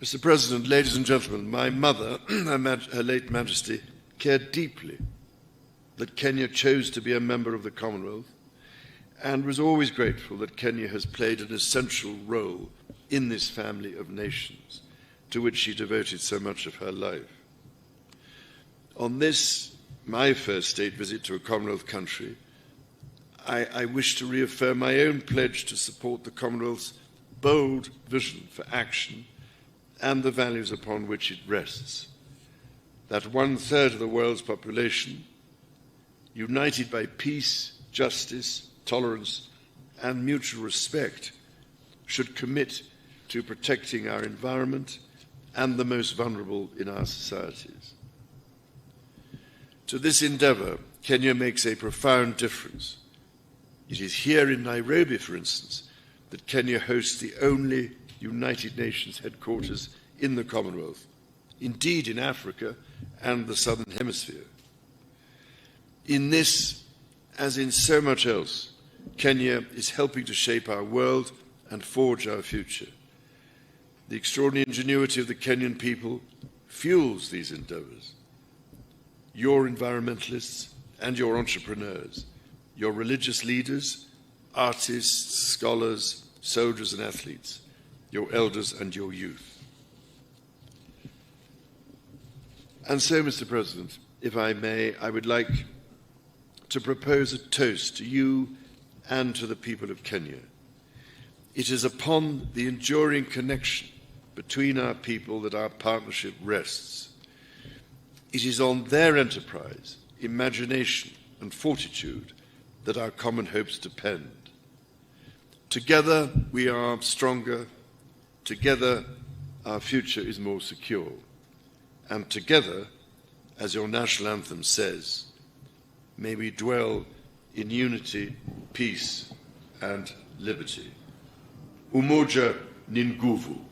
Mr. President, ladies and gentlemen, my mother, Her late Majesty, cared deeply that Kenya chose to be a member of the Commonwealth and was always grateful that Kenya has played an essential role in this family of nations to which she devoted so much of her life. On this, my first state visit to a Commonwealth country, I wish to reaffirm my own pledge to support the Commonwealth's bold vision for action and the values upon which it rests. That 1/3 of the world's population, united by peace, justice, tolerance, and mutual respect, should commit to protecting our environment and the most vulnerable in our societies. To this endeavour, Kenya makes a profound difference. It is here in Nairobi, for instance, that Kenya hosts the only United Nations headquarters in the Commonwealth, indeed in Africa and the Southern Hemisphere. In this, as in so much else, Kenya is helping to shape our world and forge our future. The extraordinary ingenuity of the Kenyan people fuels these endeavours. Your environmentalists and your entrepreneurs, your religious leaders, artists, scholars, soldiers and athletes, your elders and your youth. And so, Mr. President, if I may, I would like to propose a toast to you and to the people of Kenya. It is upon the enduring connection between our people that our partnership rests. It is on their enterprise, imagination and fortitude that our common hopes depend. Together we are stronger, together our future is more secure, and together, as your national anthem says, may we dwell in unity, peace and liberty. Umoja ni nguvu.